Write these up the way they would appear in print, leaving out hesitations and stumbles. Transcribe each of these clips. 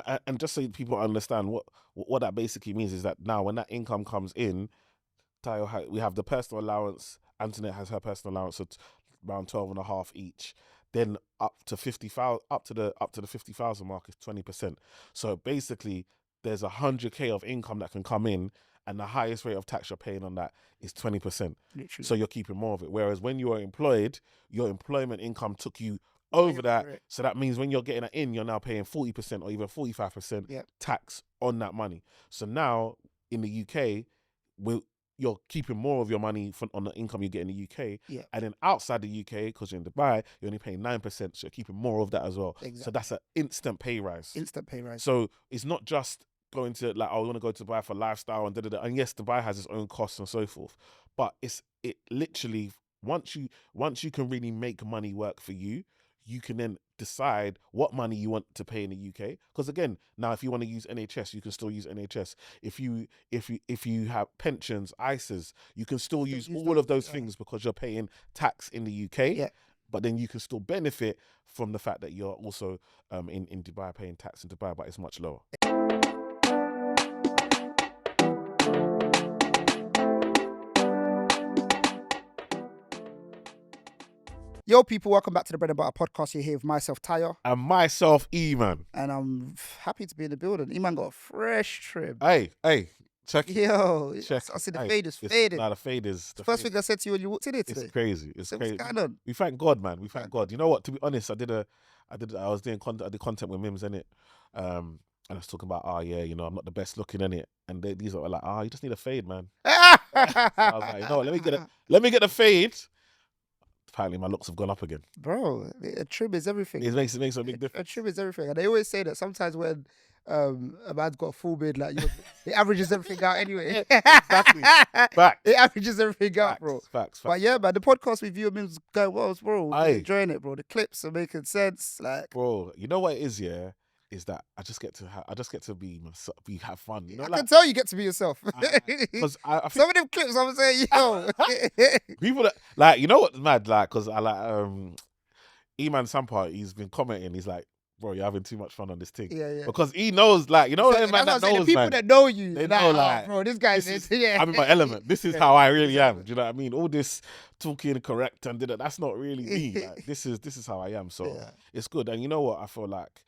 And just so people understand what that basically means is that now when that income comes in, we have the personal allowance. Antoinette has her personal allowance at around 12 and a half each. Then up to 50,000, up to the 50,000 mark is 20%. So basically, there's 100K of income that can come in, and the highest rate of tax you're paying on that is 20%. Literally. So you're keeping more of it. Whereas when you are employed, your employment income took you Way over that. over it. So that means when you're getting it in, you're now paying 40% or even 45% Yeah. tax on that money. So now in the UK, you're keeping more of your money on the income you get in the UK. Yeah. And then outside the UK, because you're in Dubai, you're only paying 9%. So you're keeping more of that as well. Exactly. So that's an instant pay rise. Instant pay rise. So it's not just going to like, oh, I want to go to Dubai for lifestyle and da-da-da. And yes, Dubai has its own costs and so forth. But it literally, once you can really make money work for you, you can then decide what money you want to pay in the UK. Because again, now if you want to use NHS, you can still use NHS. If you have pensions, ISAs, you can still use all of those things because you're paying tax in the UK. Yeah. But then you can still benefit from the fact that you're also in Dubai paying tax in Dubai, but it's much lower. Yo, people, welcome back to the Bread and Butter Podcast. You're here with myself, Tayo. And myself, Eman. And I'm happy to be in the building. Eman got a fresh trim. Hey, check it. Yo, Check I see the it. fade is faded. Nah, the fade is... The first thing I said to you when you walked in here today. It's crazy. It's crazy. What's going on? We thank God, man. We thank God. You know what? To be honest, I was doing content. I did content with Mims, innit? And I was talking about, I'm not the best looking, innit? And these are like, you just need a fade, man. So I was like, you know what? Let me get the fade. Apparently, my looks have gone up again. Bro, a trim is everything. It makes a big difference. A trim is everything. And they always say that sometimes when a man's got a full beard, like it averages everything out anyway. Exactly. Facts. It averages everything out, bro. Facts. But yeah, man, the podcast with you and me was going well, bro. We're Aye. enjoying it, bro. The clips are making sense. Like, bro, you know what it is, yeah? Is that I just get to be myself, have fun. You know, I can tell you get to be yourself. Because I think Some of them clips, I'm saying, yo. people that like, you know what's mad, like, because I like Eman Sampa, he's been commenting, he's like, bro, you're having too much fun on this thing. Yeah. Because he knows, like, you know, Exactly. man That's that what I'm saying. knows, The people man, that know you, they like, know, like, bro, this guy's I'm in my element. This is how I really am. Do you know what I mean? All this talking correct and that's not really me. Like, this is how I am. So it's good. And you know what? I feel like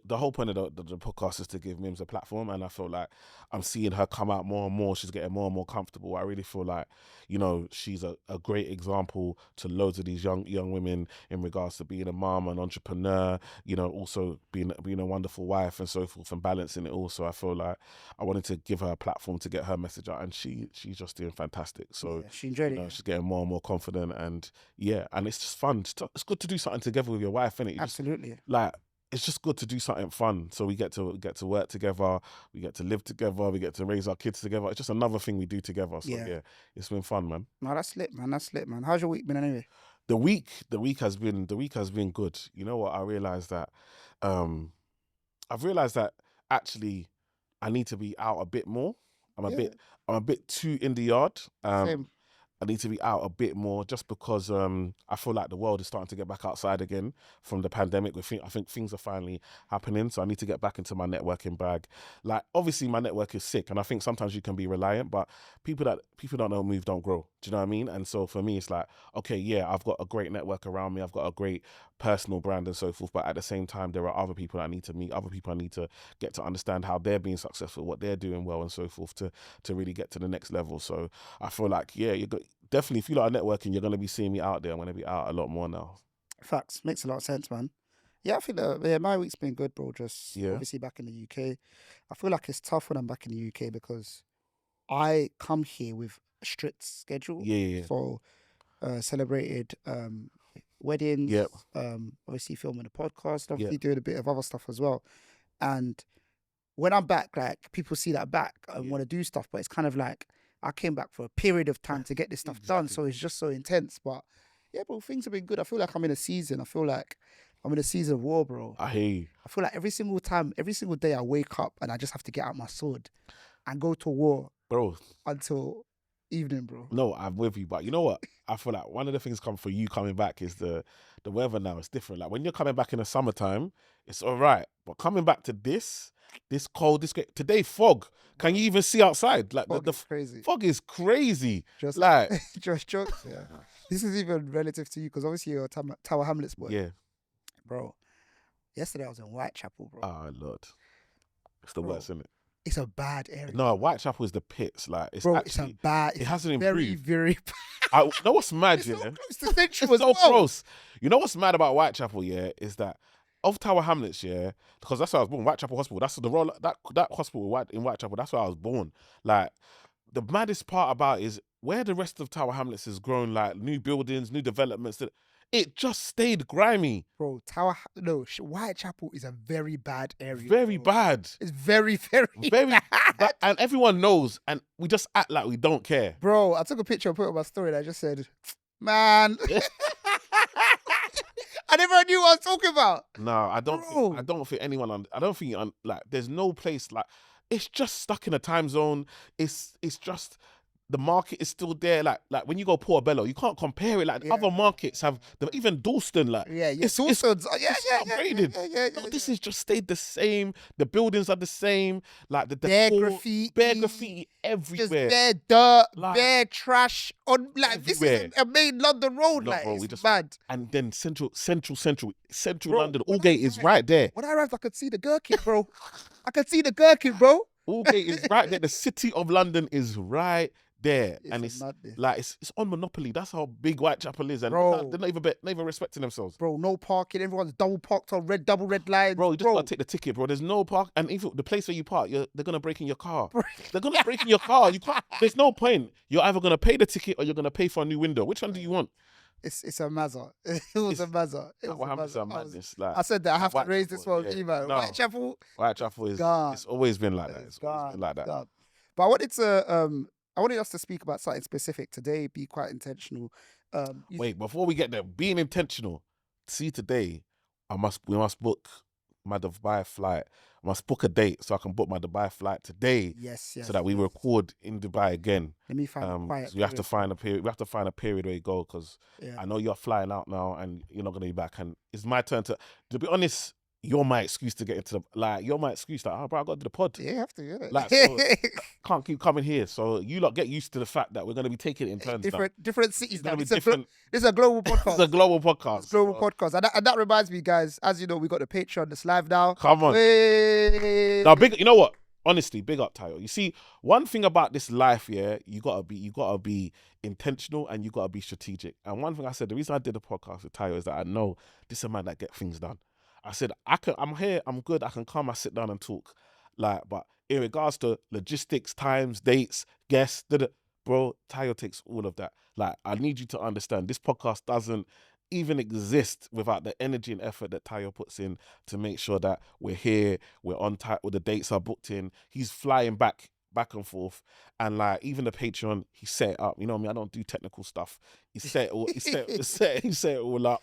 the whole point of the podcast is to give Mims a platform, and I feel like I'm seeing her come out more and more. She's getting more and more comfortable. I really feel like, you know, she's a great example to loads of these young women in regards to being a mom, an entrepreneur, you know, also being a wonderful wife and so forth, and balancing it all. So I feel like I wanted to give her a platform to get her message out, and she's just doing fantastic. So she enjoyed it. She's getting more and more confident, and and it's just fun. It's good to do something together with your wife, innit? Absolutely. It's just good to do something fun. So we get to work together, we get to live together, we get to raise our kids together. It's just another thing we do together. So yeah, it's been fun, man. No, that's lit, man. That's lit, man. How's your week been anyway? The week has been good. You know what? I realized that actually I need to be out a bit more. I'm a bit too in the yard. Same. I need to be out a bit more just because I feel like the world is starting to get back outside again from the pandemic. I think things are finally happening, so I need to get back into my networking bag. Like, obviously my network is sick, and I think sometimes you can be reliant, but people don't know move don't grow. Do you know what I mean? And so for me, it's like, okay, yeah, I've got a great network around me, I've got a great personal brand and so forth, but at the same time, there are other people I need to meet, other people I need to get to understand how they're being successful, what they're doing well and so forth to really get to the next level. So I feel like, definitely, if you lot are networking, you're going to be seeing me out there. I'm going to be out a lot more now. Facts. Makes a lot of sense, man. Yeah, I think that my week's been good, bro. Just obviously back in the UK. I feel like it's tough when I'm back in the UK because I come here with a strict schedule. Yeah. So celebrated weddings. Yep. Obviously filming a podcast. Obviously doing a bit of other stuff as well. And when I'm back, like, people see that back and want to do stuff, but it's kind of like I came back for a period of time to get this stuff done, so it's just so intense. But yeah, bro, things have been good. I feel like I'm in a season. I feel like I'm in a season of war, bro. I hear you. I feel like every single day I wake up and I just have to get out my sword and go to war, bro, until evening, bro. No, I'm with you, but you know what? I feel like one of the things come for you coming back is the weather now. It's different. Like when you're coming back in the summertime, it's all right, but coming back to this cold, today fog. Can you even see outside? Like Fog the is crazy. fog is crazy. Just Like just jokes. Yeah. This is even relative to you because obviously you're a Tower Hamlets boy. yeah. Bro. Yesterday I was in Whitechapel, bro. Oh Lord, it's the worst, isn't it? It's a bad area. No, Whitechapel is the pits. Like it's bro, actually it's a bad. It's it hasn't very, improved. very. I know what's mad, It's yeah. so close to Central It's as so well. close. You know what's mad about Whitechapel, yeah, is that of Tower Hamlets, yeah, because that's where I was born. Whitechapel Hospital. That's the role that hospital in Whitechapel. That's where I was born. Like the maddest part about it is where the rest of Tower Hamlets has grown, like new buildings, new developments. It just stayed grimy. Bro, Whitechapel is a very bad area. Very bad. It's very, very, Very bad. bad. And everyone knows, and we just act like we don't care. Bro, I took a picture and put it on my story and I just said, man. I never knew what I was talking about. No, I don't think anyone. Like. There's no place like. It's just stuck in a time zone. It's just the market is still there. Like when you go Portobello, you can't compare it. Like other markets have. Even Dalston, like It's upgraded. Yeah. No, this has just stayed the same. The buildings are the same. Like the bare decor, graffiti, everywhere. just bare dirt, bare trash on like everywhere. This is a main London road. Like bro, it's bad. And then central bro, London. Allgate is right there. When I arrived, I could see the gherkin, bro. I could see the gherkin, bro. Allgate is right there. The city of London is right there, and it's madness. Like it's on Monopoly. That's how big Whitechapel is, and bro, they're not even respecting themselves. Bro, no parking. Everyone's double parked on double red lines. Bro, you just gotta take the ticket, bro. There's no park, and even the place where you park, they're gonna break in your car. They're gonna break in your car. You can't. There's no point. You're either gonna pay the ticket or you're gonna pay for a new window. Which one do you want? It's a mazza. It was a mazza. I said that I have to raise this one, Eman. No. Whitechapel is gone. It's always been like that. It's always been like that. Gone. But I wanted us to speak about something specific today. Be quite intentional. Wait, before we get there, being intentional. See, today, we must book my Dubai flight. I must book a date so I can book my Dubai flight today. Yes. So that we record in Dubai again. Let me find a quiet. So we have to find a period. We have to find a period where you go because I know you're flying out now and you're not going to be back. And it's my turn to be honest. You're my excuse to get into you're my excuse. Like, oh, bro, I got to do the pod. Yeah, you have to, yeah. Like, so, can't keep coming here. So you lot get used to the fact that we're going to be taking it in turns. Different cities. This is a global podcast. It's a global podcast. It's a global podcast. And that reminds me, guys, as you know, we got the Patreon that's live now. Come on. Now, you know what? Honestly, big up, Tayo. You see, one thing about this life, yeah, you gotta be intentional and you gotta be strategic. And one thing I said, the reason I did the podcast with Tayo is that I know this is a man that get things done. I said, I'm here, I'm good, I can come, I sit down and talk. But in regards to logistics, times, dates, guests, bro, Tayo takes all of that. I need you to understand, this podcast doesn't even exist without the energy and effort that Tayo puts in to make sure that we're here, we're on time, the dates are booked in. He's flying back and forth, and even the Patreon, he set it up. You know what I mean? I don't do technical stuff. He set it all up.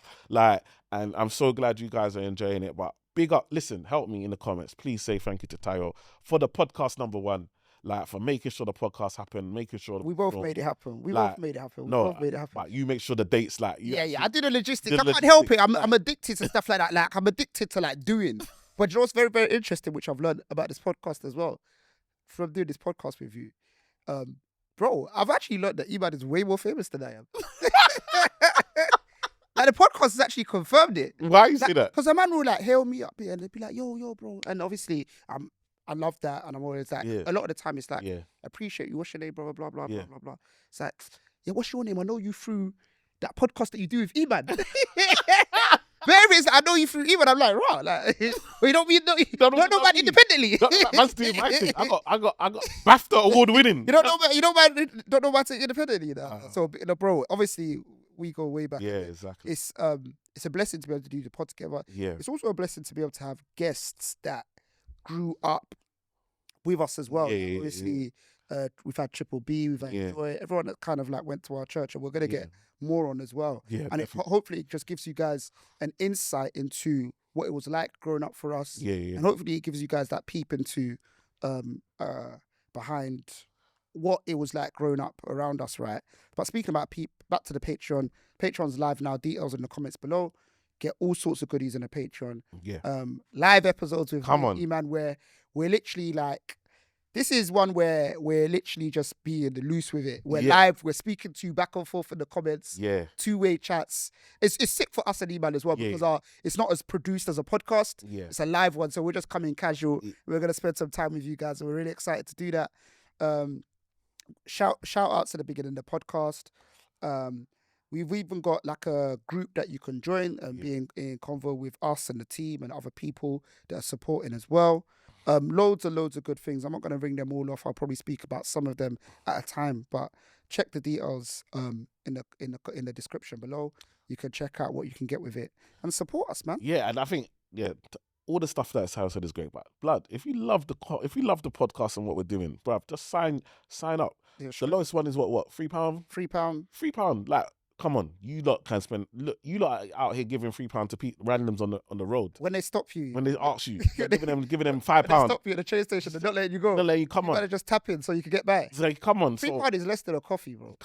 And I'm so glad you guys are enjoying it. But big up, listen, help me in the comments. Please say thank you to Tayo for the podcast #1. For making sure the podcast happened, making sure we both made it happen. We both made it happen. But you make sure the dates, I do the logistics. I can't help it. I'm addicted to stuff like that. I'm addicted to doing. But you know what's very, very interesting, which I've learned about this podcast as well, from doing this podcast with you, bro, I've actually learned that Eman is way more famous than I am. The podcast has actually confirmed it. Why you say that? Because a man will hail me up here and they'd be like, yo, bro. And obviously, I love that, and I'm always a lot of the time it's appreciate you, what's your name, blah, blah, blah, blah, blah, blah. It's like, yeah, what's your name? I know you through that podcast that you do with Eman. Where is I know you through Eman? I'm like, right, you don't know about independently. Man's doing my thing. I got BAFTA award winning. You don't know about it independently, you know? So, bro, obviously we go way back. Yeah, exactly. It's a blessing to be able to do the pod together. Yeah. It's also a blessing to be able to have guests that grew up with us as well. Yeah, obviously, we've had Triple B, we've had Joy, everyone that kind of went to our church, and we're going to get more on as well. Yeah, and hopefully it just gives you guys an insight into what it was like growing up for us. Yeah. And hopefully it gives you guys that peep into behind what it was like growing up around us, right? But speaking about back to the Patreon. Patreon's live now. Details in the comments below. Get all sorts of goodies in the Patreon. Yeah. Live episodes with Come on. Eman where we're literally like, this is one where we're literally just being loose with it. We're live. We're speaking to you back and forth in the comments. Yeah. Two-way chats. It's sick for us and Eman as well because it's not as produced as a podcast. Yeah. It's a live one, so we're just coming casual. We're gonna spend some time with you guys, and we're really excited to do that. Shout outs at the beginning of the podcast. We've even got like a group that you can join and be in convo with us and the team and other people that are supporting as well. Loads and loads of good things. I'm not going to ring them all off. I'll probably speak about some of them at a time, but check the details in the description below. You can check out what you can get with it and support us, man. Yeah, and I think all the stuff that Sarah said is great. But blood, if you love the podcast and what we're doing, bruv, just sign up. Yeah, sure. The lowest one is what £3? £3. Like, come on, you lot can spend. Look, you lot are out here giving £3 to randoms on the road. When they stop you, when they ask you, giving them £5. They stop you at the train station. They're not letting you go. Not letting you come on. You gotta just tap in so you can get back. It's like, come on, £3 is less than a coffee, bro.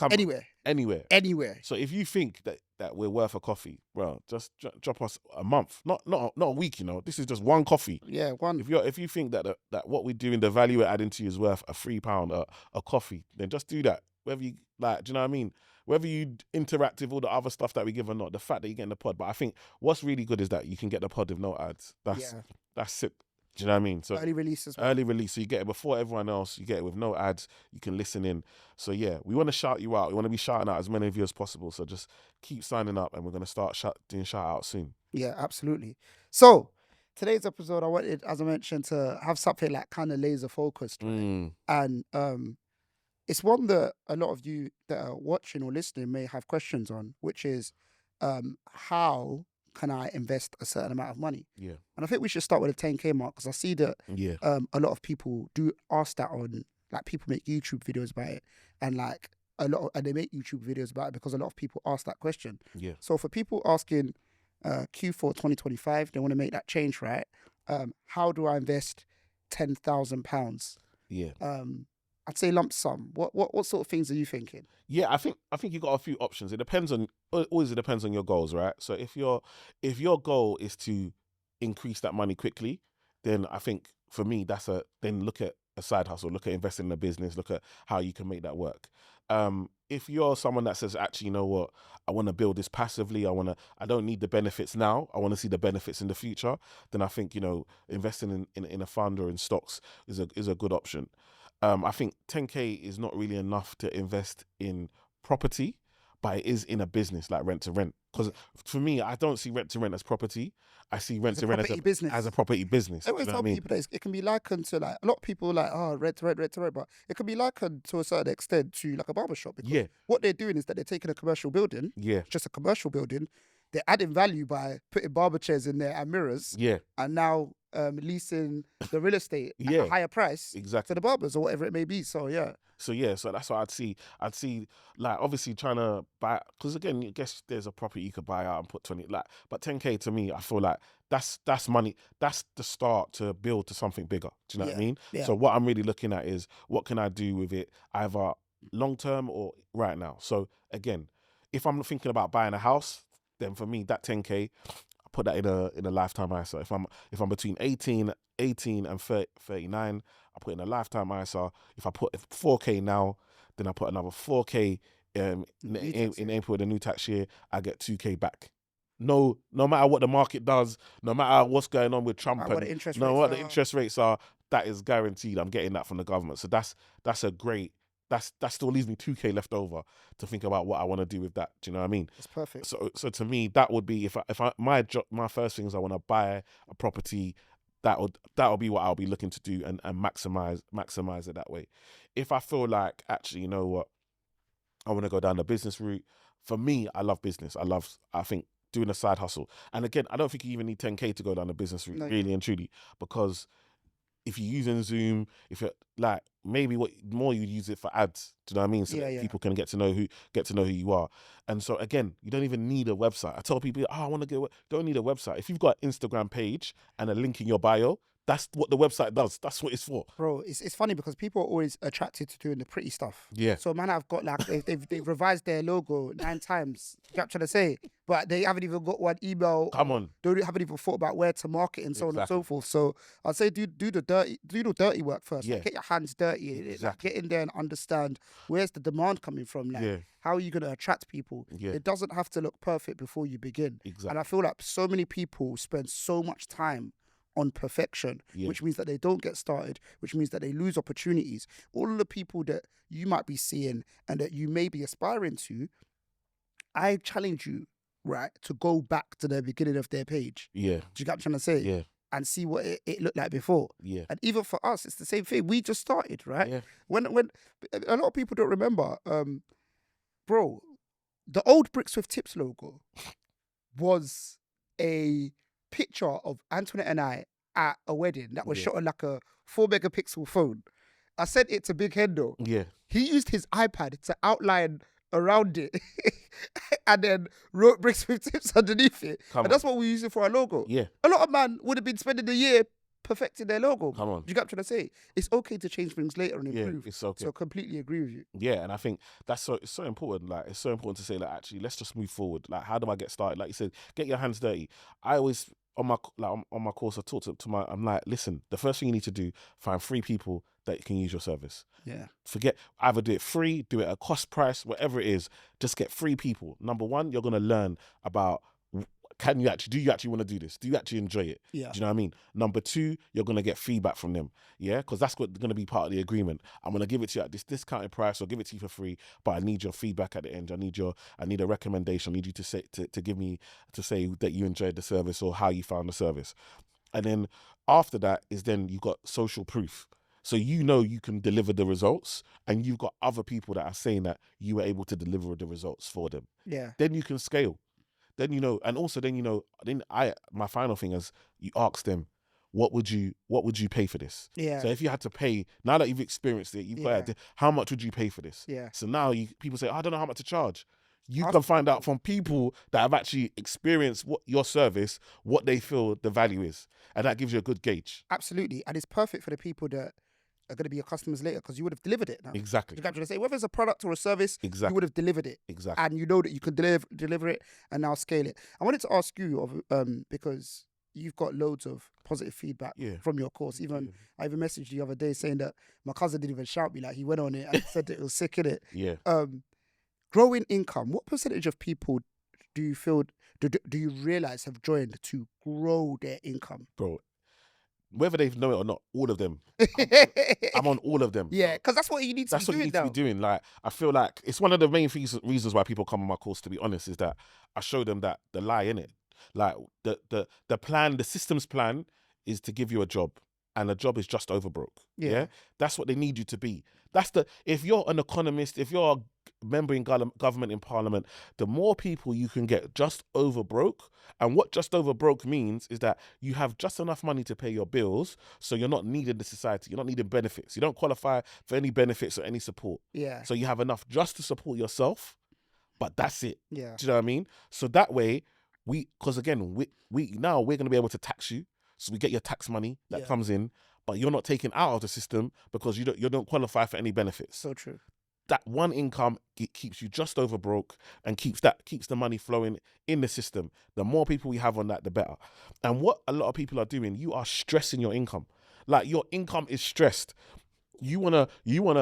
Anywhere. So if you think that we're worth a coffee, bro, just drop us a month, not a week. You know, this is just one coffee. Yeah, one. If you think that what we're doing, the value we're adding to you is worth a £3 a coffee, then just do that. Whether you like, do you know what I mean? Whether you interact with all the other stuff that we give or not, the fact that you're getting the pod. But I think what's really good is that you can get the pod with no ads. That's it. Do you know what I mean? So early release as well. Early release. So you get it before everyone else. You get it with no ads. You can listen in. So yeah, we want to shout you out. We want to be shouting out as many of you as possible. So just keep signing up and we're going to start doing shout out soon. Yeah, absolutely. So today's episode, I wanted, as I mentioned, to have something like kind of laser focused. Right? And it's one that a lot of you that are watching or listening may have questions on, which is how can I invest a certain amount of money? Yeah. And I think we should start with the 10K mark because I see that a lot of people do ask that on, like, people make YouTube videos about it and like and they make YouTube videos about it because a lot of people ask that question. Yeah. So for people asking Q4 2025, they want to make that change, right? How do I invest £10,000? Yeah. I'd say lump sum. What sort of things are you thinking? Yeah, I think you got a few options. It depends on your goals, right? So if your goal is to increase that money quickly, then I think for me then look at a side hustle, look at investing in a business, look at how you can make that work. If you're someone that says, actually, you know what, I want to build this passively, I don't need the benefits now, I want to see the benefits in the future, then I think, investing in a fund or in stocks is a good option. I think 10K is not really enough to invest in property, but it is in a business like rent to rent. Because for me, I don't see rent to rent as property. I see rent to rent as a property business. I always tell people that it can be likened to, like, a lot of people like, rent to rent, but it can be likened to a certain extent to like a barbershop. Because what they're doing is that they're taking a commercial building, just a commercial building, they're adding value by putting barber chairs in there and mirrors, and now leasing the real estate at a higher price to the barbers or whatever it may be. So that's what I'd see like, obviously trying to buy, because again, I guess there's a property you could buy out and put 20, like, but 10K to me, I feel like that's money. That's the start to build to something bigger. Do you know what I mean? Yeah. So what I'm really looking at is, what can I do with it, either long term or right now? So again, if I'm thinking about buying a house, then for me, that 10K, I put that in a lifetime ISA. If I'm between 18 and 39, I put in a lifetime ISA. If I put 4K now, then I put another 4K in April of the new tax year, I get 2K back. No matter what the market does, no matter what's going on with Trump, what the interest rates are, that is guaranteed. I'm getting that from the government. So that's a great. That still leaves me 2K left over to think about what I want to do with that. Do you know what I mean? It's perfect. So to me, that would be, my first thing is I want to buy a property. That'll be what I'll be looking to do and maximize it that way. If I feel like, actually, you know what, I want to go down the business route. For me, I love business. I think doing a side hustle. And again, I don't think you even need 10K to go down the business route, really and truly, because if you're using Zoom, if you're like, maybe what more you use it for ads, do you know what I mean? So that people can get to know who you are. And so again, you don't even need a website. I tell people, I want to don't need a website. If you've got an Instagram page and a link in your bio, That's what the website does. That's what it's for. Bro, it's funny because people are always attracted to doing the pretty stuff. Yeah. So man, I've got like they've revised their logo 9 times. You know what I'm trying to say, but they haven't even got one email. Come on. They haven't even thought about where to market and so on and so forth. So I'd say do the dirty work first. Yeah. Like, get your hands dirty. Exactly. Like, get in there and understand where's the demand coming from. Like, how are you going to attract people? Yeah. It doesn't have to look perfect before you begin. Exactly. And I feel like so many people spend so much time on perfection, which means that they don't get started, which means that they lose opportunities. All of the people that you might be seeing and that you may be aspiring to, I challenge you, right, to go back to the beginning of their page. Yeah. Do you get what I'm trying to say? Yeah. And see what it looked like before. Yeah. And even for us, it's the same thing. We just started, right? Yeah. When a lot of people don't remember, bro, the old Bricks with Tips logo was a picture of Antoinette and I at a wedding that was shot on like a 4 megapixel phone. I sent it to Big Hendo. Yeah. He used his iPad to outline around it and then wrote Bricks with Tips underneath it. That's what we use it for our logo. Yeah. A lot of man would have been spending a year perfecting their logo. Come on. You get what I'm trying to say? It's okay to change things later and improve. Yeah, it's okay. So I completely agree with you. Yeah, and I think it's so important. Like, it's so important to say, like, actually, let's just move forward. Like, how do I get started? Like you said, get your hands dirty. I always on my course, I talk to my. I'm like, listen, the first thing you need to do, find 3 people that can use your service. Yeah. Forget, either do it free, do it at cost price, whatever it is. Just get 3 people. Number 1, you're gonna learn about. Do you actually want to do this? Do you actually enjoy it? Yeah. Do you know what I mean? Number 2, you're going to get feedback from them. Yeah. Because that's going to be part of the agreement. I'm going to give it to you at this discounted price or give it to you for free, but I need your feedback at the end. I need a recommendation. I need you to say, to give me, to say that you enjoyed the service or how you found the service. And then after that is then you've got social proof. So you know you can deliver the results and you've got other people that are saying that you were able to deliver the results for them. Yeah. Then you can scale. Then my final thing is you ask them, what would you pay for this? Yeah. So if you had to pay, now that you've experienced it, how much would you pay for this? Yeah. So now people say, I don't know how much to charge. You can find out from people that have actually experienced your service, what they feel the value is. And that gives you a good gauge. Absolutely. And it's perfect for the people that are going to be your customers later because you would have delivered it now. Exactly. You got to say, whether it's a product or a service, you would have delivered it. Exactly. And you know that you can deliver it and now scale it. I wanted to ask you, because you've got loads of positive feedback from your course. I even messaged you the other day saying that my cousin didn't even shout me, like he went on it and said that it was sick, innit? Yeah. Growing income, what percentage of people do you feel, do you realize have joined to grow their income? Bro, whether they know it or not, all of them. I'm on all of them. Yeah, because that's what you need to be doing. Like, I feel like it's one of the main reasons why people come on my course, to be honest, is that I show them that the lie in it. Like, the plan, the systems plan is to give you a job, and a job is just over broke. Yeah? That's what they need you to be. If you're an economist, if you're a member in government, in parliament, the more people you can get just over broke. And what just over broke means is that you have just enough money to pay your bills, so you're not needing the society, you're not needing benefits, you don't qualify for any benefits or any support. Yeah. So you have enough just to support yourself, but that's it. Yeah. Do you know what I mean? So that way, because again, we're going to be able to tax you, so we get your tax money that comes in, but you're not taken out of the system because you don't qualify for any benefits. So true. That one income, it keeps you just over broke and keeps the money flowing in the system. The more people we have on that, the better. And what a lot of people are doing, you are stressing your income. Like, your income is stressed. You wanna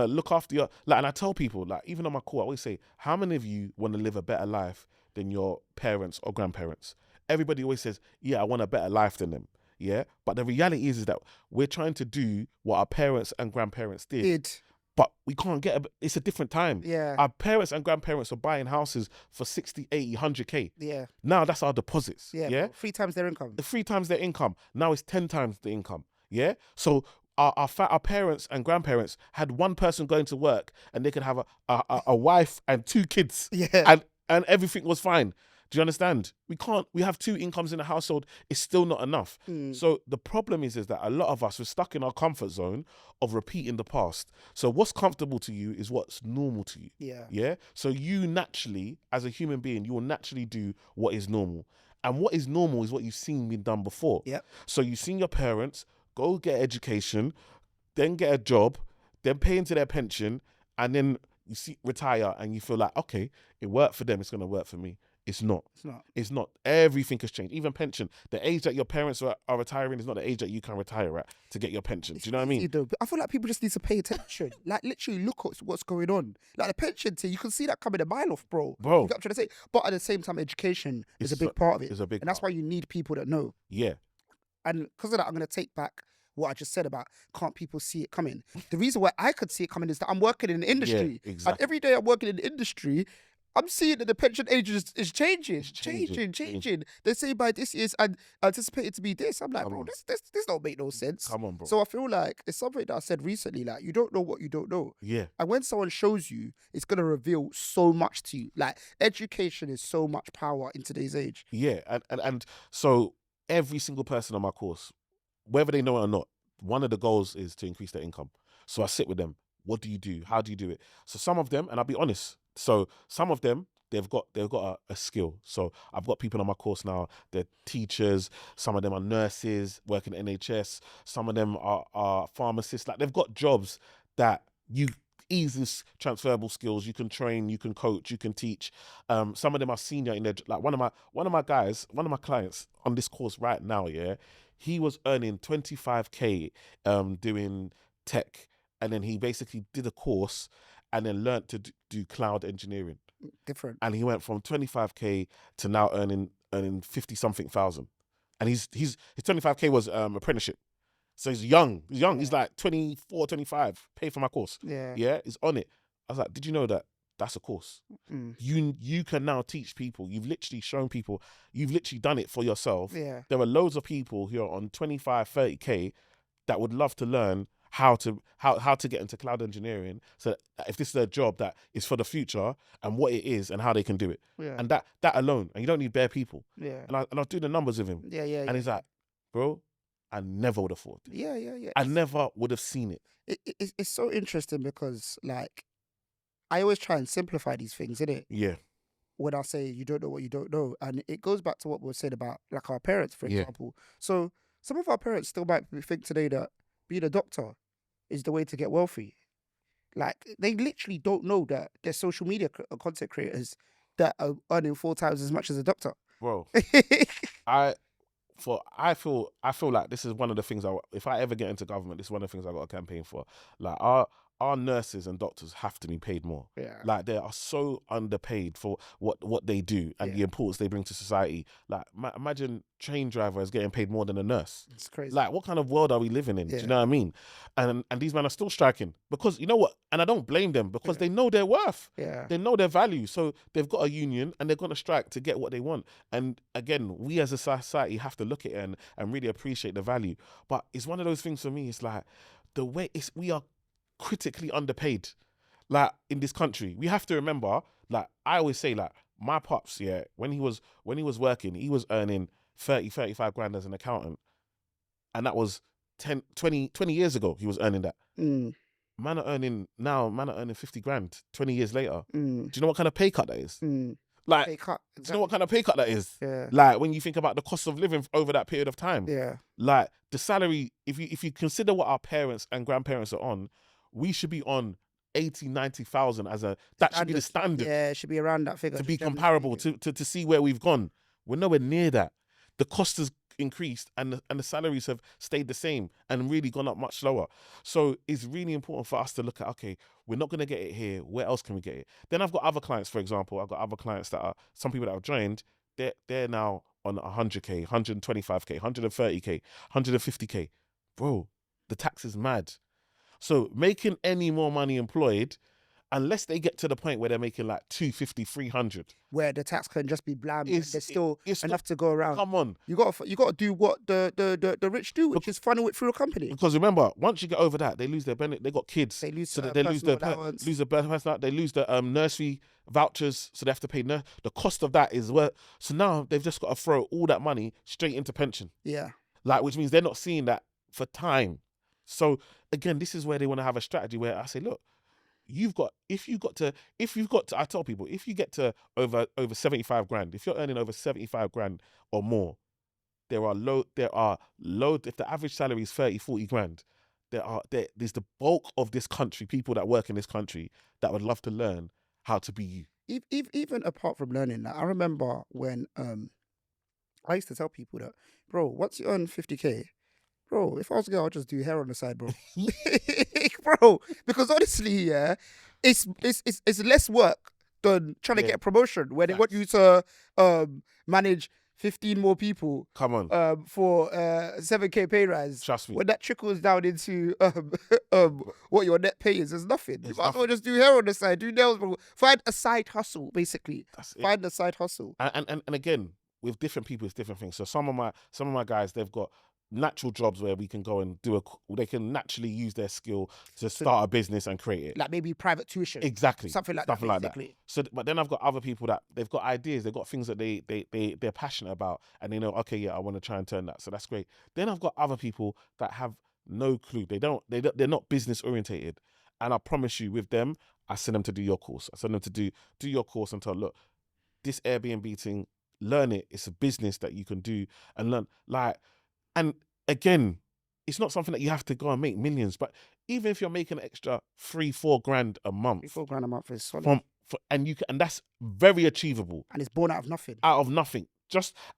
look after your, like, and I tell people, like, even on my call, I always say, how many of you want to live a better life than your parents or grandparents? Everybody always says, yeah, I want a better life than them. Yeah, but the reality is that we're trying to do what our parents and grandparents did. But we can't it's a different time. Yeah. Our parents and grandparents are buying houses for 60, 80, 100K. Yeah. Now that's our deposits. Yeah. 3 times their income. 3 times their income. Now it's 10 times the income. Yeah. So our parents and grandparents had one person going to work and they could have a wife and 2 kids. Yeah. And everything was fine. Do you understand? We have 2 incomes in a household. It's still not enough. So the problem is that a lot of us, we're stuck in our comfort zone of repeating the past. So what's comfortable to you is what's normal to you. Yeah. Yeah. So you naturally, as a human being, you will naturally do what is normal. And what is normal is what you've seen being done before. Yep. So you've seen your parents go get education, then get a job, then pay into their pension, and then you see retire and you feel like, okay, it worked for them, it's gonna work for me. It's not. It's not. It's not. Everything has changed. Even pension. The age that your parents are retiring is not the age that you can retire at to get your pension. Do you know what I mean? Though, but I feel like people just need to pay attention. Like, literally look at what's going on. Like, the pension thing, you can see that coming a mile off, bro. You get what I'm trying to say? But at the same time, education is a big part of it. It's a big and that's why you need people that know. Yeah. And because of that, I'm going to take back what I just said about can't people see it coming. The reason why I could see it coming is that I'm working in the industry. Yeah, exactly. And every day I'm working in the industry, I'm seeing that the pension age is changing. They say by this year's anticipated to be this. I'm like, bro, this don't make no sense. Come on, bro. So I feel like it's something that I said recently, like, you don't know what you don't know. Yeah. And when someone shows you, it's going to reveal so much to you. Like, education is so much power in today's age. Yeah. And so every single person on my course, whether they know it or not, one of the goals is to increase their income. So I sit with them. What do you do? How do you do it? So some of them, and I'll be honest, so some of them, they've got a skill. So I've got people on my course now, they're teachers, some of them are nurses working at NHS, some of them are pharmacists. Like, they've got jobs that you easily transferable skills. You can train, you can coach, you can teach. Some of them are senior in their, like one of my clients on this course right now, yeah, he was earning 25k doing tech, and then he basically did a course and then learned to do cloud engineering. Different. And he went from 25k to now earning 50 something thousand. And his 25k was apprenticeship. So he's young. He's like 24, 25. Pay for my course. Yeah, he's on it. I was like, did you know that that's a course? You can now teach people. You've literally shown people. You've literally done it for yourself. Yeah. There are loads of people who are on 25, 30k that would love to learn how to get into cloud engineering. So that if this is a job that is for the future and what it is and how they can do it. Yeah. And that alone, and you don't need bare people. Yeah. And I do the numbers with him. Yeah. And he's like, bro, I never would have thought. Yeah. I never would have seen it. It's so interesting because, like, I always try and simplify these things, innit? Yeah. When I say you don't know what you don't know. And it goes back to what we were saying about, like, our parents, for example. So some of our parents still might think today that being a doctor is the way to get wealthy. Like, they literally don't know that there's social media content creators that are earning 4 times as much as a doctor. Bro, I feel like this is one of the things if I ever get into government, this is one of the things I got a campaign for. Like, our nurses and doctors have to be paid more. Yeah. Like, they are so underpaid for what they do and the importance they bring to society. Like, imagine train drivers getting paid more than a nurse. It's crazy. Like, what kind of world are we living in? Do you know what I mean? And these men are still striking because, you know what? And I don't blame them because they know their worth. Yeah. They know their value. So they've got a union and they're going to strike to get what they want. And again, we as a society have to look at it and really appreciate the value. But it's one of those things for me. It's like the way we are critically underpaid, like, in this country. We have to remember, like, I always say, like, my pops, when he was working, he was earning 30, 35 grand as an accountant, and that was 20 years ago. He was earning that. Man are earning 50 grand 20 years later. Do you know what kind of pay cut that is? Like, Pay cut, do you know what kind of pay cut that is? Yeah. Like, when you think about the cost of living over that period of time. Yeah. Like, the salary, if you consider what our parents and grandparents are on, we should be on 80, 90,000 that should be the standard. Yeah, it should be around that figure. To be comparable, to see where we've gone. We're nowhere near that. The cost has increased and the salaries have stayed the same and really gone up much slower. So it's really important for us to look at, okay, we're not going to get it here. Where else can we get it? Then I've got other clients, for example. I've got other clients that are, some people that have joined, they're now on 100k, 125k, 130k, 150k. Bro, the tax is mad. So making any more money employed, unless they get to the point where they're making like 250, 300, where the tax can just be bland, there's still enough to go around. Come on, you got to do what the rich do, which is funnel it through a company. Because remember, once you get over that, they lose their benefit. They got kids, they lose so they lose their allowance. They lose the nursery vouchers, so they have to pay the cost of that is where. So now they've just got to throw all that money straight into pension. Yeah, like, which means they're not seeing that for time. So again, this is where they want to have a strategy where I say, look, if you've got to, I tell people, if you get to over 75 grand, if you're earning over 75 grand or more, there are loads. If the average salary is 30, 40 grand, there's the bulk of this country, people that work in this country that would love to learn how to be you. Even apart from learning that, I remember when I used to tell people that, bro, once you earn 50K, bro, if I was a girl, I'd just do hair on the side, bro. Bro, because honestly, yeah, it's less work than trying to Yeah. get a promotion where they want you to manage 15 more people Come on, for 7K pay rise. trust me. When that trickles down into what your net pay is, there's nothing. You It's might as well nothing. just do hair on the side, do nails, bro. Find a side hustle, basically. That's it. Find a side hustle. And again, with different people, it's different things. So some of my guys, they've got natural jobs where we can go and they can naturally use their skill to start a business and create it. Like maybe private tuition. Exactly. Something like Something that, like that. basically. So, but then I've got other people that they've got ideas, they've got things that they're passionate about, and they know, okay, yeah, I want to try and turn that. So that's great. Then I've got other people that have no clue. They're not business orientated, and I promise you, with them, I send them to do your course. I send them to do your course and tell, look, this Airbnb thing, learn it. It's a business that you can do and learn. Like, and again, it's not something that you have to go and make millions, but even if you're making an extra 3-4 grand a month, 3-4 grand a month is solid. and that's very achievable And it's born out of nothing. out of nothing.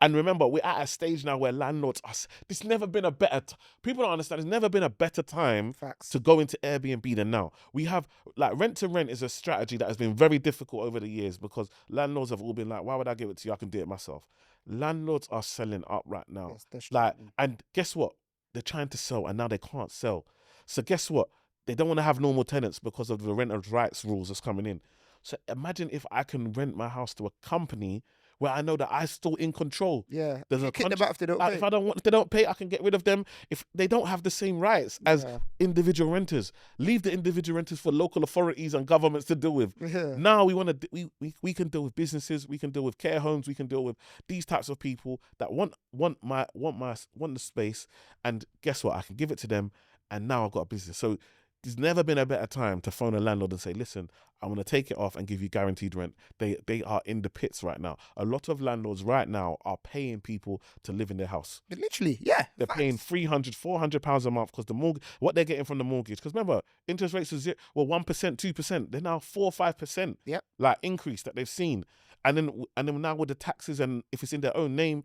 And remember, we're at a stage now where landlords are. There's never been a better. People don't understand. There's never been a better time Facts. to go into Airbnb than now. We have rent to rent is a strategy that has been very difficult over the years because landlords have all been like, why would I give it to you? I can do it myself. Landlords are selling up right now. Yes, that's true. And guess what? They're trying to sell and now they can't sell. So guess what? They don't want to have normal tenants because of the renters' rights rules that's coming in. So imagine if I can rent my house to a company where I know that I'm still in control. Yeah. There's a Kick them out if they don't pay. if they don't pay, I can get rid of them. If they don't have the same rights as individual renters, leave the individual renters for local authorities and governments to deal with. Yeah. Now we can deal with businesses, we can deal with care homes, we can deal with these types of people that want the space. And guess what? I can give it to them, and now I've got a business. So there's never been a better time to phone a landlord and say, listen, I'm going to take it off and give you guaranteed rent. They are in the pits right now. A lot of landlords right now are paying people to live in their house. Literally, yeah. They're paying £300, £400 a month because the mortgage, what they're getting from the mortgage. Because remember, interest rates are 1%, 2%. They're now 4 or 5%. Yep. Like increase that they've seen. And then now with the taxes and if it's in their own name,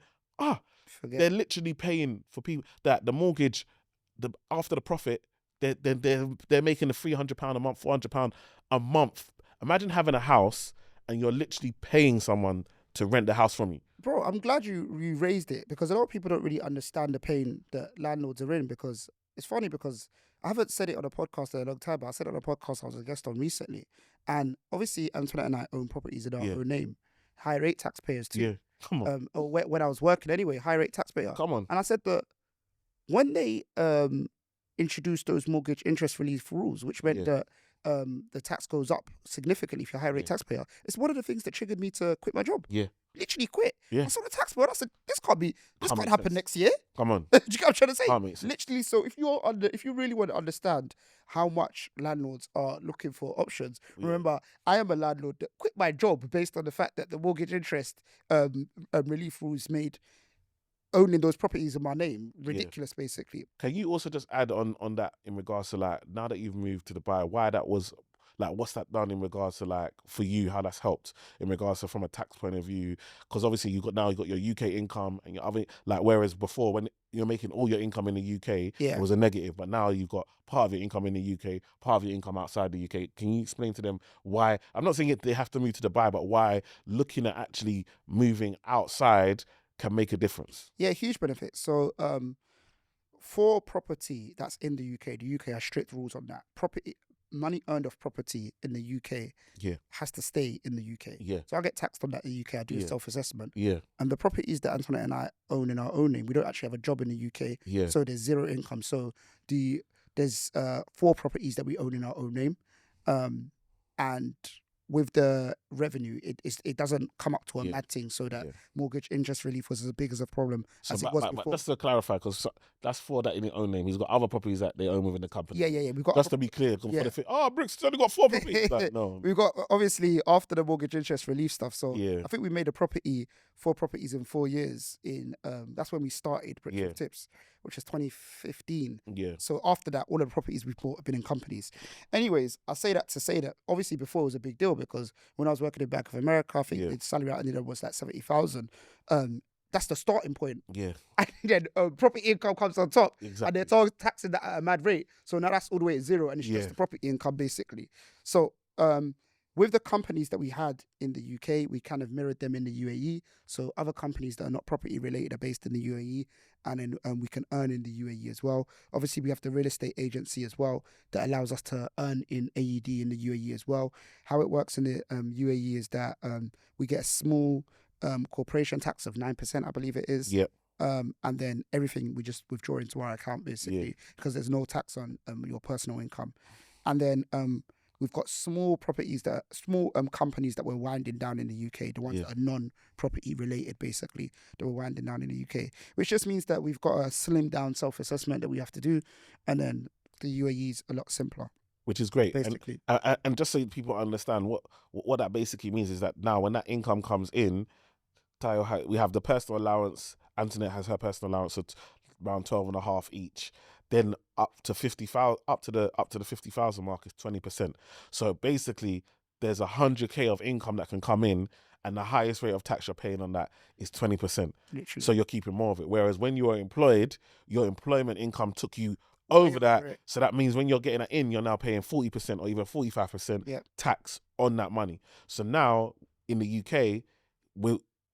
they're literally paying for people that the mortgage, after the profit, they're making a £300 a month, £400 a month. Imagine having a house and you're literally paying someone to rent the house from you. Bro, I'm glad you raised it because a lot of people don't really understand the pain that landlords are in. Because it's funny because I haven't said it on a podcast in a long time, but I said it on a podcast I was a guest on recently. And obviously, Antoinette and I own properties in our own name, high rate taxpayers too. Yeah, come on. When I was working anyway, high rate taxpayer. Come on. And I said that when they introduced those mortgage interest relief rules, which meant that the tax goes up significantly if you're a high rate taxpayer, it's one of the things that triggered me to quit my job. Yeah. Literally quit. Yeah. I saw the tax bill and I said, this can't happen next year. Come on. Do you get what I'm trying to say? Can't make sense. Literally, so if you really want to understand how much landlords are looking for options, remember, I am a landlord that quit my job based on the fact that the mortgage interest relief rules made owning those properties in my name ridiculous, basically. Can you also just add on that in regards to like now that you've moved to Dubai, why that was like, what's that done in regards to like for you, how that's helped in regards to from a tax point of view? Because obviously you got your UK income and your other, like, whereas before when you're making all your income in the UK, it was a negative, but now you've got part of your income in the UK, part of your income outside the UK. Can you explain to them why? I'm not saying they have to move to Dubai, but why looking at actually moving outside can make a difference? Yeah, huge benefit. So for property that's in the UK has strict rules on that. Money earned off property in the UK has to stay in the UK. Yeah. So I get taxed on that in the UK. I do a self-assessment. Yeah. And the properties that Antoinette and I own in our own name, we don't actually have a job in the UK. Yeah. So there's zero income. So there's 4 properties that we own in our own name. And with the revenue, it doesn't come up to a mad thing, so that Yeah. mortgage interest relief was as big as a problem So, as it was but before. just to clarify, because that's for that in his own name. He's got other properties that they own within the company. Yeah. We've got Just to be clear, because yeah. for the thing, Bricks only got 4 properties. Like, no. We've got, obviously, after the mortgage interest relief stuff. So Yeah. I think we made 4 properties in 4 years. That's when we started Bricks with Tips, which is 2015. Yeah. So after that, all of the properties we bought have been in companies. Anyways, I say that to say that obviously before it was a big deal, because when I was working in Bank of America, I think the salary I ended up was like 70,000. That's the starting point. Yeah. And then property income comes on top. Exactly. And they're all taxing that at a mad rate. So now that's all the way at zero, and it's just the property income basically. So with the companies that we had in the UK, we kind of mirrored them in the UAE. So other companies that are not property related are based in the UAE, and then we can earn in the UAE as well. Obviously, we have the real estate agency as well that allows us to earn in AED in the UAE as well. How it works in the UAE is that we get a small corporation tax of 9%, I believe it is. Yep. And then everything we just withdraw into our account basically, because there's no tax on your personal income. And then we've got small companies that we're winding down in the UK, the ones that are non-property related basically, that we're winding down in the UK, which just means that we've got a slimmed down self-assessment that we have to do, and then the UAE is a lot simpler. Which is great, basically. And just so people understand what that basically means is that now when that income comes in, Tayo, we have the personal allowance. Antoinette has her personal allowance of around 12.5 each. Then up to 50,000, up to the 50,000 mark is 20%. So basically, there's 100k of income that can come in, and the highest rate of tax you're paying on that is 20%. Literally. So you're keeping more of it. Whereas when you are employed, your employment income took you over that. Right. So that means when you're getting that in, you're now paying 40% or even 45% tax on that money. So now in the UK,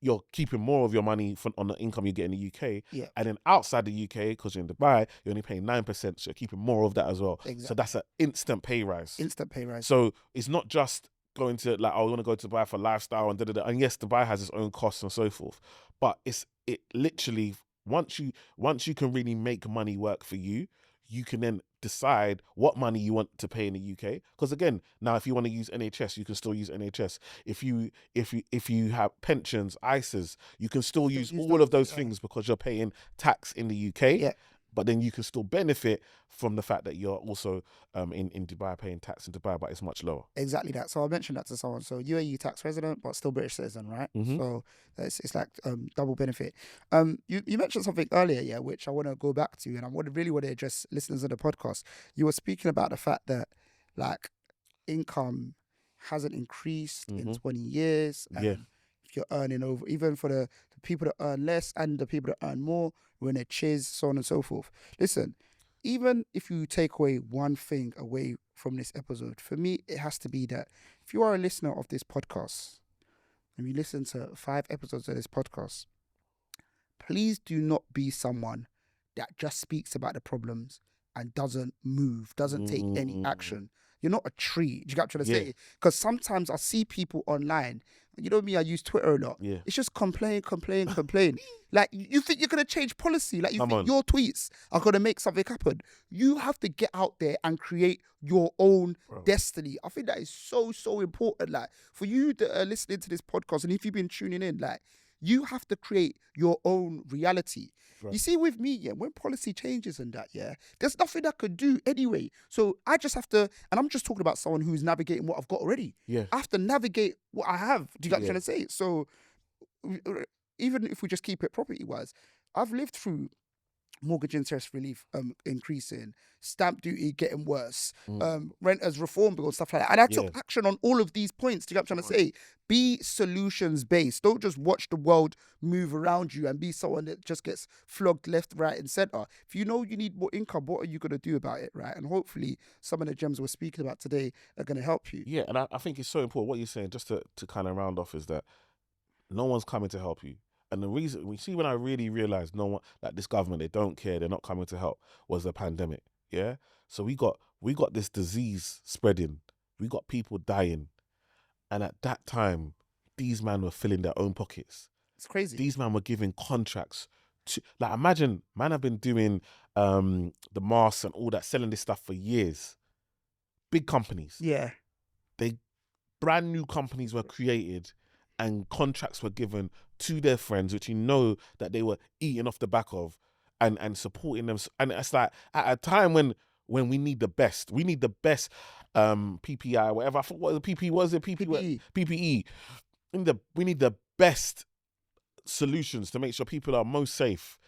you're keeping more of your money on the income you get in the UK. Yeah. And then outside the UK, because you're in Dubai, you're only paying 9%. So you're keeping more of that as well. Exactly. So that's an instant pay rise. Instant pay rise. So it's not just going to like, I want to go to Dubai for lifestyle and da-da-da. And yes, Dubai has its own costs and so forth. But it literally, once you can really make money work for you, you can then decide what money you want to pay in the UK. Because again, now if you want to use NHS, you can still use NHS. If you have pensions, ISAs, you can still use all of those things because you're paying tax in the UK. Yeah. But then you can still benefit from the fact that you're also in Dubai paying tax in Dubai, but it's much lower. Exactly that. So I mentioned that to someone. So UAE tax resident, but still British citizen, right? Mm-hmm. So it's like double benefit. You mentioned something earlier, which I want to go back to, and I really want to address listeners of the podcast. You were speaking about the fact that like income hasn't increased in 20 years. And if you're earning over, even for the people that earn less and the people that earn more, we're in a chiz, so on and so forth. Listen, even if you take away one thing away from this episode, for me, it has to be that if you are a listener of this podcast and you listen to 5 episodes of this podcast, please do not be someone that just speaks about the problems and doesn't move, doesn't take any action. You're not a tree. Do you get what I'm trying to say? Because sometimes I see people online, you know me, I use Twitter a lot. Yeah. It's just complain. Like, you think you're going to change policy? Like, you think your tweets are going to make something happen? You have to get out there and create your own destiny. I think that is so, so important. Like, for you that are listening to this podcast, and if you've been tuning in, like, you have to create your own reality. Right. You see, with me, when policy changes and that, there's nothing I could do anyway. So I just have to, and I'm just talking about someone who's navigating what I've got already. Yeah. I have to navigate what I have. Do you get what I'm trying to say? So even if we just keep it property-wise, I've lived through mortgage interest relief increasing, stamp duty getting worse, renters reform bill, stuff like that. And I took action on all of these points. Do you get what I'm trying to say? Be solutions based. Don't just watch the world move around you and be someone that just gets flogged left, right, and center. If you know you need more income, what are you going to do about it, right? And hopefully some of the gems we're speaking about today are going to help you. Yeah, and I think it's so important. What you're saying, just to kind of round off, is that no one's coming to help you. And the reason, when I really realized no one, like this government, they don't care, they're not coming to help, was the pandemic. Yeah. So we got this disease spreading. We got people dying. And at that time, these men were filling their own pockets. It's crazy. These men were giving contracts to, like, imagine, man have been doing the masks and all that, selling this stuff for years. Big companies. Yeah. They brand new companies were created and contracts were given to their friends, which you know that they were eating off the back of and supporting them. And it's like at a time when we need the best, PPI, whatever. I forgot what the PPE was. It PPE. PPE. We need the best solutions to make sure people are most safe.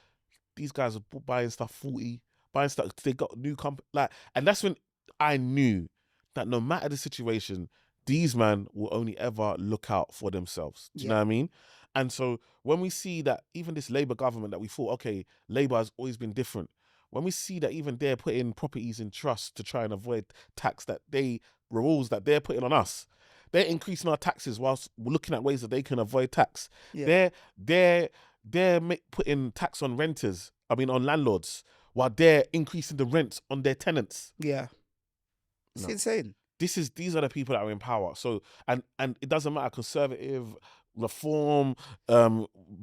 These guys are buying stuff 40, buying stuff. They got new company, and that's when I knew that no matter the situation, these men will only ever look out for themselves. Do you know what I mean? And so when we see that even this Labour government that we thought, okay, Labour has always been different. When we see that even they're putting properties in trust to try and avoid tax rules that they're putting on us, they're increasing our taxes whilst looking at ways that they can avoid tax. Yeah. They're putting tax on renters, on landlords, while they're increasing the rents on their tenants. Yeah. It's insane. These are the people that are in power. So and it doesn't matter, conservative, reform,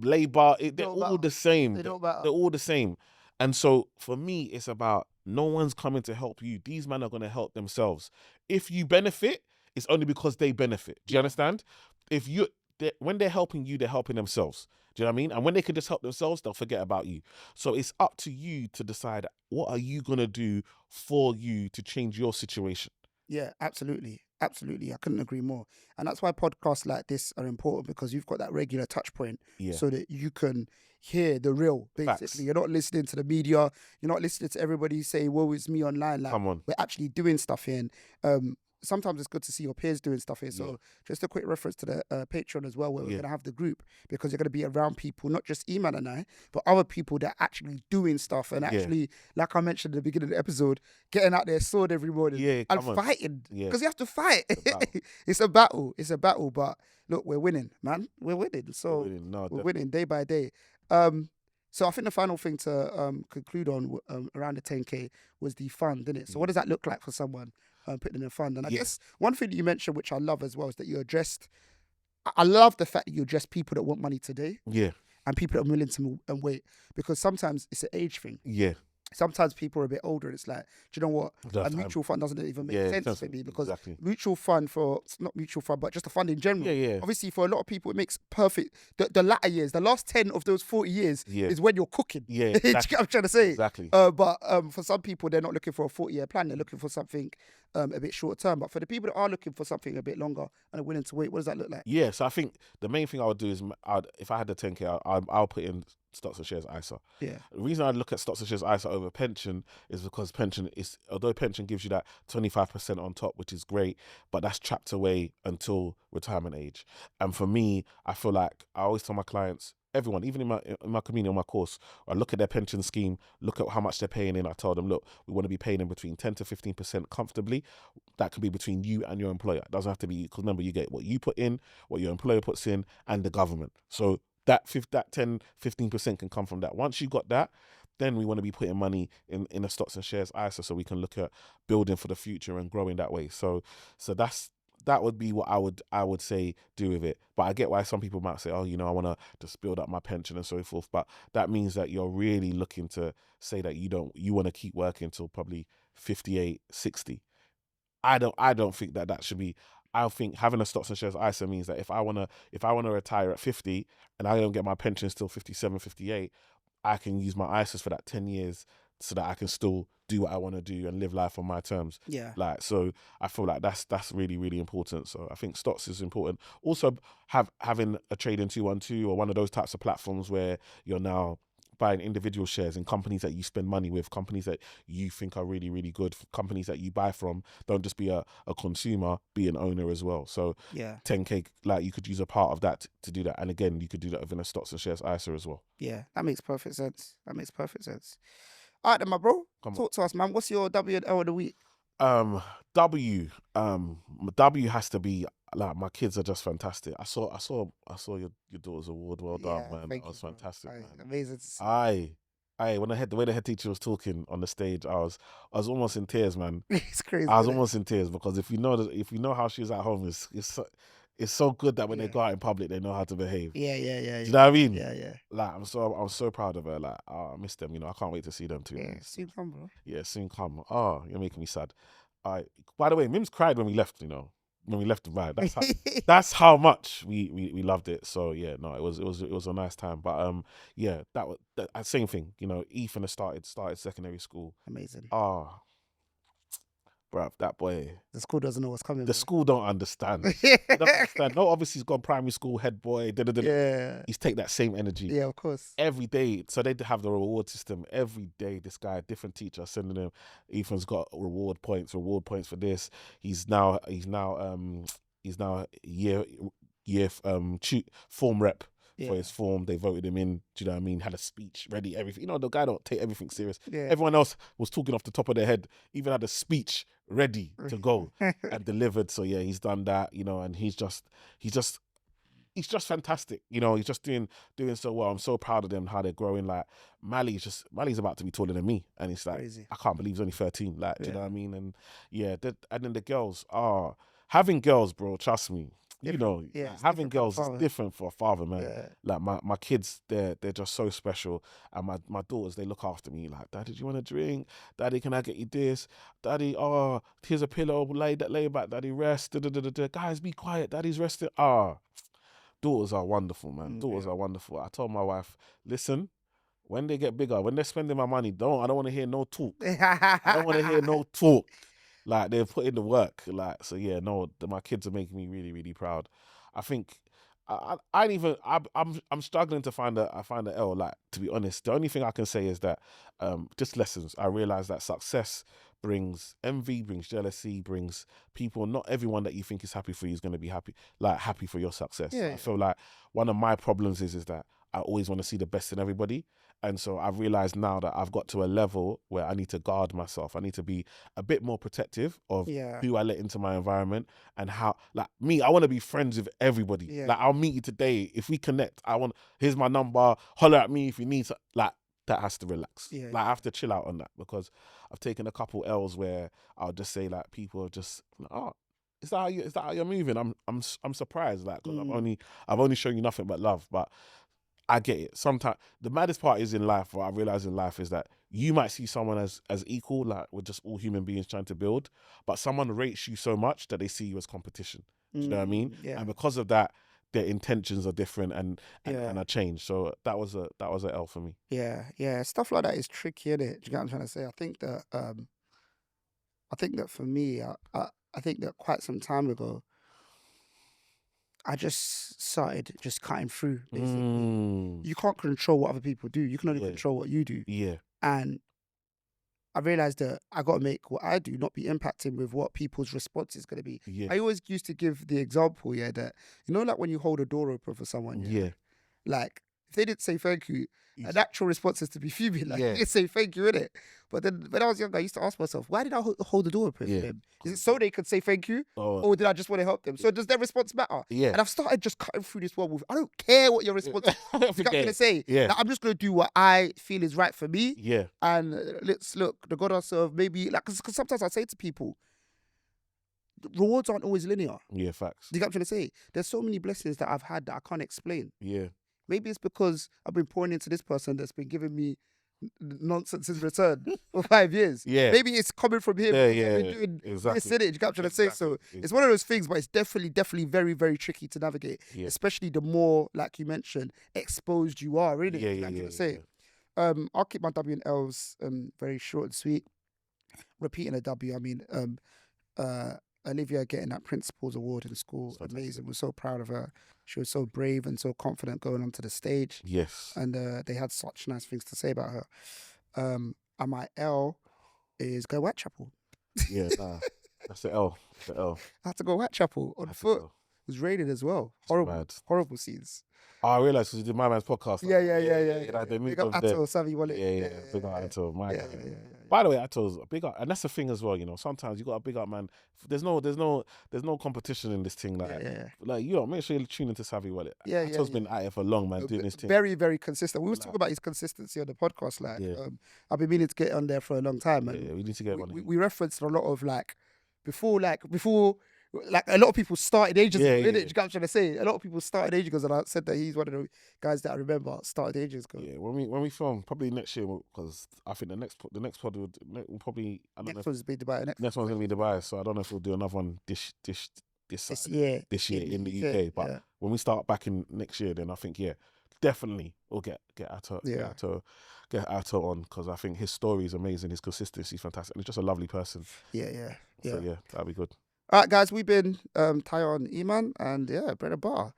Labour, they're all the same. They don't matter. They're all the same. And so for me, it's about no one's coming to help you. These men are going to help themselves. If you benefit, it's only because they benefit. Do you understand? When they're helping you, they're helping themselves. Do you know what I mean? And when they can just help themselves, they'll forget about you. So it's up to you to decide, what are you going to do for you to change your situation? Yeah, absolutely. Absolutely. I couldn't agree more. And that's why podcasts like this are important, because you've got that regular touch point so that you can hear the real, basically. Facts. You're not listening to the media. You're not listening to everybody say, woe is me online. Like, Come on. we're actually doing stuff here. And, sometimes it's good to see your peers doing stuff here. So just a quick reference to the Patreon as well, where we're going to have the group, because you're going to be around people, not just Eman and I, but other people that are actually doing stuff and actually, like I mentioned at the beginning of the episode, getting out their sword every morning and fighting. Because you have to fight. It's a battle. It's a battle. But look, we're winning, man. We're winning. So we're winning day by day. So I think the final thing to conclude on around the 10K was the fund, didn't it? So what does that look like for someone putting in a fund? And I guess one thing that you mentioned, which I love as well, is that you addressed, I love the fact that you address people that want money today. Yeah. And people that are willing to wait. Because sometimes it's an age thing. Yeah. Sometimes people are a bit older and it's like, do you know what? A mutual fund doesn't even make sense for me, because mutual fund not mutual fund, but just a fund in general. Obviously, for a lot of people, it makes perfect. The latter years, the last 10 of those 40 years is when you're cooking. Yeah, exactly. Do you get what I'm trying to say? Exactly. But for some people, they're not looking for a 40-year plan. They're looking for something a bit short term. But for the people that are looking for something a bit longer and are willing to wait, what does that look like? Yeah, so I think the main thing I would do is, if I had the 10K, I'll put in stocks and shares ISA. Yeah. The reason I look at stocks and shares ISA over pension is because although pension gives you that 25% on top, which is great, but that's trapped away until retirement age. And for me, I feel like I always tell my clients, everyone, even in my community, on my course, I look at their pension scheme, look at how much they're paying in. I tell them, look, we want to be paying in between 10 to 15% comfortably. That could be between you and your employer. It doesn't have to be, because remember, you get what you put in, what your employer puts in, and the government. So that 10, 15% can come from that. Once you got that, then we want to be putting money in a stocks and shares ISA, so we can look at building for the future and growing that way. So that would be what I would say do with it. But I get why some people might say, oh, I want to just build up my pension and so forth. But that means that you're really looking to say that you want to keep working until probably 58, 60. I don't think that should be. I think having a stocks and shares ISA means that if I want to retire at 50 and I don't get my pension till 57, 58, I can use my ISAs for that 10 years so that I can still do what I want to do and live life on my terms. Yeah. So I feel like that's really, really important. So I think stocks is important. Also, having a trading 212 or one of those types of platforms where you're now buying individual shares in companies that you spend money with, companies that you think are really, really good, companies that you buy from. Don't just be a consumer, be an owner as well. So 10K, like, you could use a part of that to do that. And again, you could do that within a stocks and shares ISA as well. Yeah, that makes perfect sense. All right then, my bro. Talk to us, man. What's your W and L of the week? W has to be, like, my kids are just fantastic. I saw your daughter's award. Well done, man. That was fantastic, man. Amazing. When the way the head teacher was talking on the stage, I was almost in tears, man. It's crazy. I was almost in tears, because if you know how she's at home, it's so good that when they go out in public, they know how to behave. Yeah. Do you know what I mean? Yeah. Like, I'm so proud of her. Like, I miss them. I can't wait to see them too. Yeah, soon come, bro. Yeah, soon come. Oh, you're making me sad. By the way, Mims cried when we left. when we left Dubai. That's how much we loved it. So yeah, no, it was a nice time. But yeah, same thing. You know, Ethan has started secondary school. Amazing. Ah, bruv, that boy. The school doesn't know what's coming. The school don't understand. They don't understand. No, obviously he's gone primary school head boy. Yeah. He's take that same energy. Yeah, of course. Every day. So they have the reward system. Every day, this guy, different teacher sending him. Ethan's got reward points for this. He's now form rep for his form. They voted him in. Do you know what I mean? Had a speech ready, everything. You know, the guy don't take everything serious. Yeah. Everyone else was talking off the top of their head. Even had a speech ready to go and delivered. So yeah, he's done that. You know, and he's just fantastic. You know, he's just doing so well. I'm so proud of them, how they're growing. Like Mali's about to be taller than me, and it's like Crazy. I can't believe he's only 13. Like, do you know what I mean? And yeah, and then the girls are having girls, bro. Trust me. You know, having girls is different for a father, man. Yeah. Like my kids, they're just so special. And my daughters, they look after me. Like, Daddy, do you want a drink? Daddy, can I get you this? Daddy, here's a pillow. Lay back. Daddy, rest. Guys, be quiet. Daddy's resting. Daughters are wonderful, man. Daughters are wonderful. I told my wife, listen, when they get bigger, when they're spending my money, I don't want to hear no talk. I don't want to hear no talk. Like, they've put in the work. Like, so yeah, no, my kids are making me really, really proud. I think I'm struggling to find a L. Like, to be honest, the only thing I can say is that just lessons. I realize that success brings envy, brings jealousy, brings people. Not everyone that you think is happy for you is going to be happy for your success. Yeah. I feel like one of my problems is that I always want to see the best in everybody. And so I've realized now that I've got to a level where I need to guard myself. I need to be a bit more protective of who I let into my environment and how, like me, I want to be friends with everybody. Yeah. Like, I'll meet you today. If we connect, here's my number, holler at me if you need to, like, that has to relax. Yeah. Like, I have to chill out on that, because I've taken a couple L's where I'll just say, like, people are just, is that how you're moving? I'm surprised, like, 'cause I've only shown you nothing but love. But I get it. Sometimes the maddest part is in life, what I realize in life is that you might see someone as equal, like we're just all human beings trying to build, but someone rates you so much that they see you as competition. Do you know what I mean? Yeah. And because of that, their intentions are different and are changed. So that was a L for me. Yeah. Stuff like that is tricky, isn't it? Do you get what I'm trying to say? I think that for me, I think that quite some time ago, I just started just cutting through, basically. You can't control what other people do. You can only control what you do. Yeah. And I realized that I got to make what I do not be impacting with what people's response is going to be. Yeah. I always used to give the example, that, like when you hold a door open for someone, like if they didn't say thank you, a natural response is to be fuming. Like, you didn't say thank you, innit? But then when I was younger, I used to ask myself, why did I hold the door open for them? Is it so they could say thank you? Or did I just want to help them? So does their response matter? Yeah. And I've started just cutting through this world with, I don't care what your response is. You know what I'm going to say? Yeah. Like, I'm just going to do what I feel is right for me. Yeah. And let's look, the God I serve, maybe, like, because sometimes I say to people, rewards aren't always linear. Yeah, facts. Do you get what I'm trying to say? There's so many blessings that I've had that I can't explain. Yeah. Maybe it's because I've been pouring into this person that's been giving me nonsense in return for 5 years. Yeah. Maybe it's coming from him. Yeah, I've been doing exactly. this, in it. You get what I'm trying to say? So it's one of those things, but it's definitely very, very tricky to navigate. Yeah. Especially the more, like you mentioned, exposed you are, really. Yeah, you know what I'm trying to say? yeah. I'll keep my W and L's very short and sweet. Repeating a W, I mean, Olivia getting that Principal's Award in school, amazing. We're so proud of her. She was so brave and so confident going onto the stage. Yes. And they had such nice things to say about her. And my L is go Whitechapel. Yeah, nah, that's the L. The L. I had to go Whitechapel on foot. It was raining as well. Horrible scenes. Oh, I realised because you did My Man's podcast. Yeah. Like, they moved Big up over there. Atto, Savvy Wallet. Yeah. Big up Atto, my guy. Yeah. By the way, Atto's a big up, and that's the thing as well. You know, sometimes you got a big up man. There's no competition in this thing. Like you know, make sure you tune into Savvy Wallet. Atto's been at it for long, man, doing this thing. Very, very consistent. We was talking about his consistency on the podcast. Like, I've been meaning to get on there for a long time. And we need to get one. We referenced a lot of before. Like a lot of people started ages ago, innit? You get what I'm trying to say? A lot of people started ages ago, and I said that he's one of the guys that I remember started ages ago. Yeah, when we film, probably next year, because I think the next pod will probably, I don't know. Next one's be Dubai. Next one's gonna be Dubai, so I don't know if we'll do another one this this year in the UK. But when we start back in next year, then I think definitely we'll get Ato on, because I think his story is amazing, his consistency is fantastic, and he's just a lovely person. Yeah. So that'd be good. All right, guys, we've been Tyon, Eman, and Bread and Bar.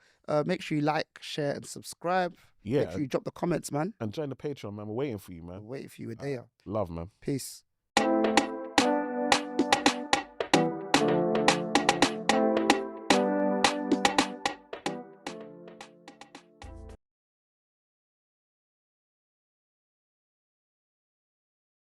Make sure you like, share, and subscribe. Yeah. Make sure you drop the comments, man. And join the Patreon, man. We're waiting for you, man. We're waiting for you. We're there. Love, man. Peace.